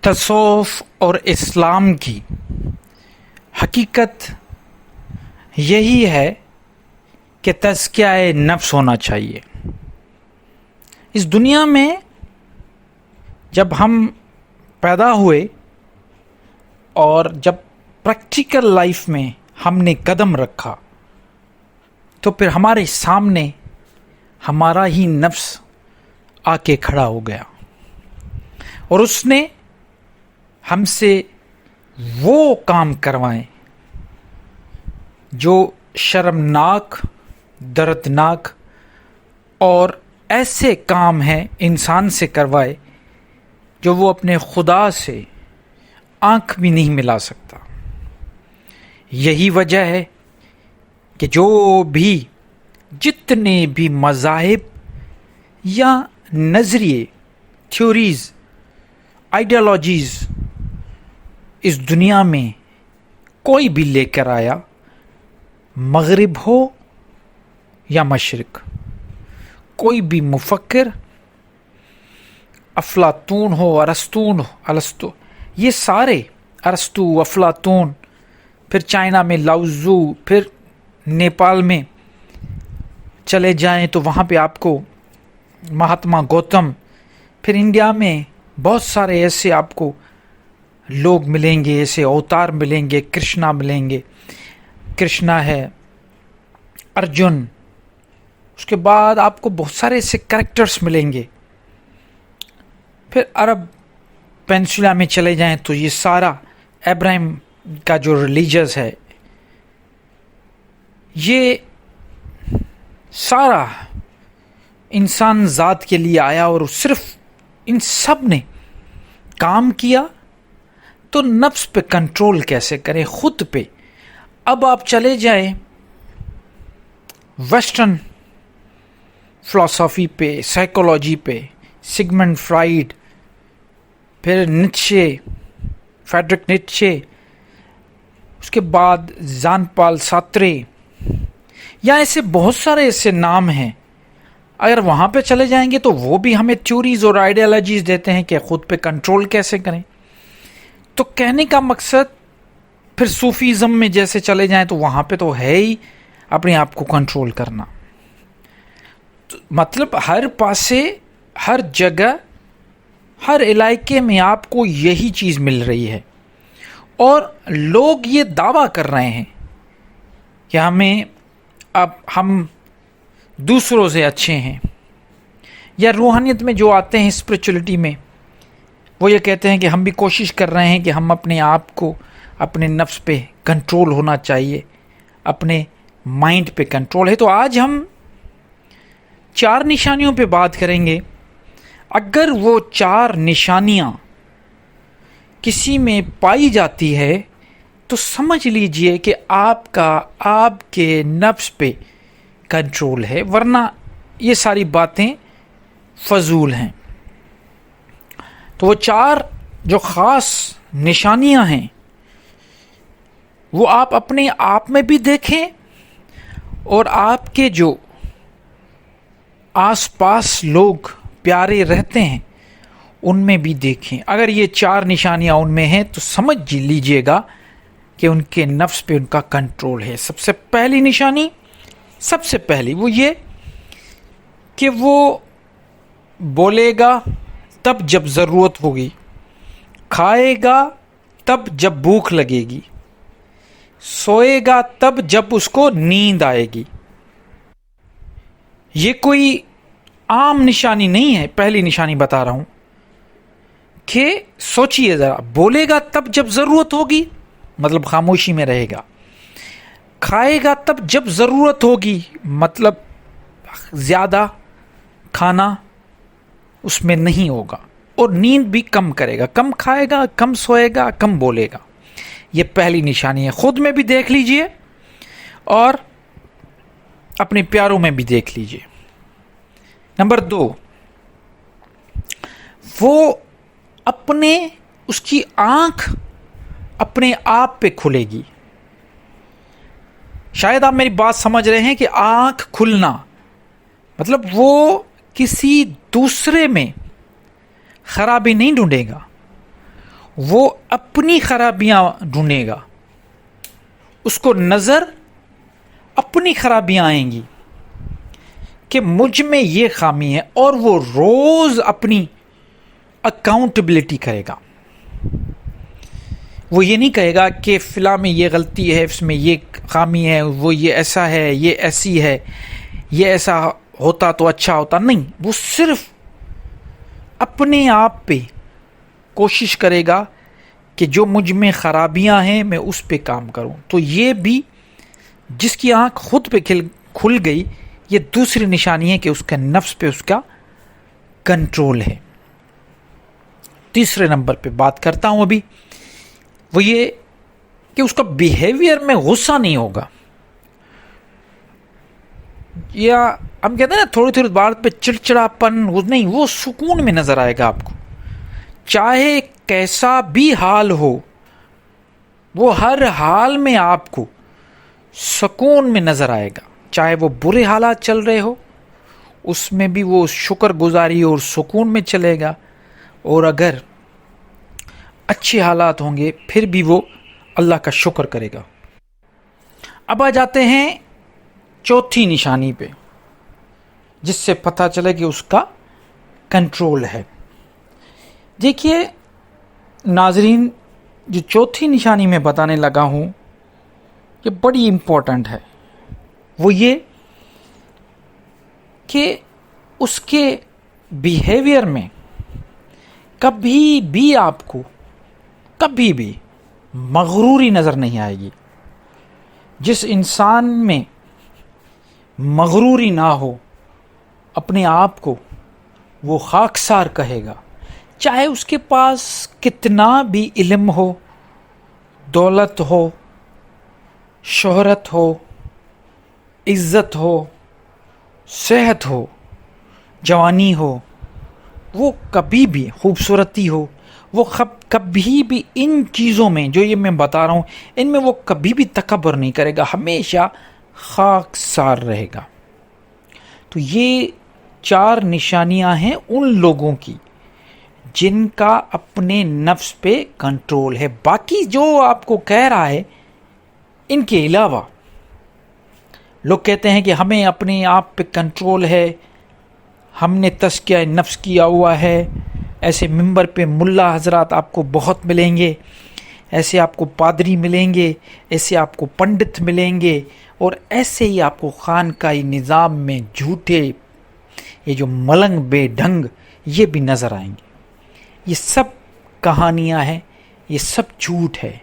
تصوف اور اسلام کی حقیقت یہی ہے کہ تزکیہ نفس ہونا چاہیے. اس دنیا میں جب ہم پیدا ہوئے اور جب پریکٹیکل لائف میں ہم نے قدم رکھا تو پھر ہمارے سامنے ہمارا ہی نفس آ کے کھڑا ہو گیا اور اس نے ہم سے وہ کام کروائے جو شرمناک، دردناک اور ایسے کام ہیں انسان سے کروائے جو وہ اپنے خدا سے آنکھ بھی نہیں ملا سکتا. یہی وجہ ہے کہ جو بھی جتنے بھی مذاہب یا نظریے، تھیوریز، آئیڈیالوجیز اس دنیا میں کوئی بھی لے کر آیا، مغرب ہو یا مشرق، کوئی بھی مفکر، افلاطون ہو، ارسطو، یہ سارے، ارسطو، افلاطون، پھر چائنا میں لاؤزو، پھر نیپال میں چلے جائیں تو وہاں پہ آپ کو مہاتما گوتم، پھر انڈیا میں بہت سارے ایسے آپ کو لوگ ملیں گے، ایسے اوتار ملیں گے، کرشنا ملیں گے، کرشنا ہے، ارجن، اس کے بعد آپ کو بہت سارے ایسے کریکٹرز ملیں گے. پھر عرب پینسولا میں چلے جائیں تو یہ سارا ابراہیم کا جو ریلیجس ہے، یہ سارا انسان ذات کے لیے آیا اور صرف ان سب نے کام کیا تو نفس پہ کنٹرول کیسے کریں، خود پہ. اب آپ چلے جائیں ویسٹرن فلسفی پہ، سائیکولوجی پہ، سگمنڈ فرائیڈ، پھر نیٹشے، فریڈرک نیٹشے، اس کے بعد جان پال سارترے، یا ایسے بہت سارے ایسے نام ہیں. اگر وہاں پہ چلے جائیں گے تو وہ بھی ہمیں تھیوریز اور آئیڈیالوجیز دیتے ہیں کہ خود پہ کنٹرول کیسے کریں. تو کہنے کا مقصد، پھر صوفیزم میں جیسے چلے جائیں تو وہاں پہ تو ہے ہی اپنے آپ کو کنٹرول کرنا. مطلب ہر پاسے، ہر جگہ، ہر علاقے میں آپ کو یہی چیز مل رہی ہے اور لوگ یہ دعویٰ کر رہے ہیں کہ ہم دوسروں سے اچھے ہیں. یا روحانیت میں جو آتے ہیں، اسپریچولیٹی میں، وہ یہ کہتے ہیں کہ ہم بھی کوشش کر رہے ہیں کہ ہم اپنے آپ کو، اپنے نفس پہ کنٹرول ہونا چاہیے، اپنے مائنڈ پہ کنٹرول ہے. تو آج ہم 4 نشانیوں پہ بات کریں گے. اگر وہ 4 نشانیاں کسی میں پائی جاتی ہے تو سمجھ لیجئے کہ آپ کے نفس پہ کنٹرول ہے، ورنہ یہ ساری باتیں فضول ہیں. تو وہ 4 جو خاص نشانیاں ہیں وہ آپ اپنے آپ میں بھی دیکھیں اور آپ کے جو آس پاس لوگ پیارے رہتے ہیں ان میں بھی دیکھیں. اگر یہ 4 نشانیاں ان میں ہیں تو سمجھ لیجئے گا کہ ان کے نفس پہ ان کا کنٹرول ہے. سب سے پہلی نشانی، سب سے پہلی وہ یہ کہ وہ بولے گا تب جب ضرورت ہوگی، کھائے گا تب جب بھوک لگے گی، سوئے گا تب جب اس کو نیند آئے گی. یہ کوئی عام نشانی نہیں ہے، پہلی نشانی بتا رہا ہوں کہ سوچئے ذرا. بولے گا تب جب ضرورت ہوگی، مطلب خاموشی میں رہے گا. کھائے گا تب جب ضرورت ہوگی، مطلب زیادہ کھانا اس میں نہیں ہوگا. اور نیند بھی کم کرے گا، کم کھائے گا، کم سوئے گا، کم بولے گا. یہ پہلی نشانی ہے. خود میں بھی دیکھ لیجئے اور اپنے پیاروں میں بھی دیکھ لیجئے. نمبر 2، وہ اس کی آنکھ اپنے آپ پہ کھلے گی. شاید آپ میری بات سمجھ رہے ہیں کہ آنکھ کھلنا مطلب وہ کسی دوسرے میں خرابی نہیں ڈھونڈے گا، وہ اپنی خرابیاں ڈھونڈے گا، اس کو نظر اپنی خرابیاں آئیں گی کہ مجھ میں یہ خامی ہے، اور وہ روز اپنی اکاؤنٹیبلٹی کرے گا۔ وہ یہ نہیں کہے گا کہ فلاں میں یہ غلطی ہے، اس میں یہ خامی ہے، وہ یہ ایسا ہے، یہ ایسی ہے، یہ ایسا ہوتا تو اچھا ہوتا، نہیں، وہ صرف اپنے آپ پہ کوشش کرے گا کہ جو مجھ میں خرابیاں ہیں میں اس پہ کام کروں۔ تو یہ بھی جس کی آنکھ خود پہ کھل گئی، یہ دوسری نشانی ہے کہ اس کا نفس پہ اس کا کنٹرول ہے۔ تیسرے نمبر پہ بات کرتا ہوں ابھی، وہ یہ کہ اس کا بیہیویئر میں غصہ نہیں ہوگا، یا ہم کہتے ہیں نا تھوڑی تھوڑی بات پہ چڑچڑاپن، نہیں، وہ سکون میں نظر آئے گا آپ کو، چاہے کیسا بھی حال ہو، وہ ہر حال میں آپ کو سکون میں نظر آئے گا، چاہے وہ برے حالات چل رہے ہو اس میں بھی وہ شکر گزاری اور سکون میں چلے گا، اور اگر اچھے حالات ہوں گے پھر بھی وہ اللہ کا شکر کرے گا۔ اب آ جاتے ہیں چوتھی نشانی پہ، جس سے پتہ چلے کہ اس کا کنٹرول ہے۔ دیکھیے ناظرین، جو چوتھی نشانی میں بتانے لگا ہوں یہ بڑی امپورٹنٹ ہے، وہ یہ کہ اس کے بیہیویئر میں کبھی بھی آپ کو کبھی بھی مغروری نظر نہیں آئے گی۔ جس انسان میں مغروری نہ ہو اپنے آپ کو، وہ خاکسار کہے گا، چاہے اس کے پاس کتنا بھی علم ہو، دولت ہو، شہرت ہو، عزت ہو، صحت ہو، جوانی ہو، وہ کبھی بھی خوبصورتی ہو، وہ کبھی بھی ان چیزوں میں جو یہ میں بتا رہا ہوں ان میں وہ کبھی بھی تکبر نہیں کرے گا، ہمیشہ خاکسار رہے گا۔ تو یہ 4 نشانیاں ہیں ان لوگوں کی جن کا اپنے نفس پہ کنٹرول ہے۔ باقی جو آپ کو کہہ رہا ہے ان کے علاوہ لوگ کہتے ہیں کہ ہمیں اپنے آپ پہ کنٹرول ہے، ہم نے تزکیہ نفس کیا ہوا ہے، ایسے ممبر پہ ملا حضرات آپ کو بہت ملیں گے، ایسے آپ کو پادری ملیں گے، ایسے آپ کو پنڈت ملیں گے، اور ایسے ہی آپ کو خانقاہی نظام میں جھوٹے یہ جو ملنگ بے ڈھنگ یہ بھی نظر آئیں گے۔ یہ سب کہانیاں ہیں، یہ سب جھوٹ ہے۔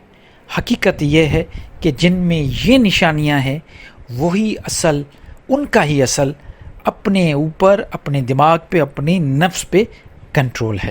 حقیقت یہ ہے کہ جن میں یہ نشانیاں ہیں وہی اصل، ان کا ہی اصل اپنے اوپر، اپنے دماغ پہ، اپنے نفس پہ کنٹرول ہے۔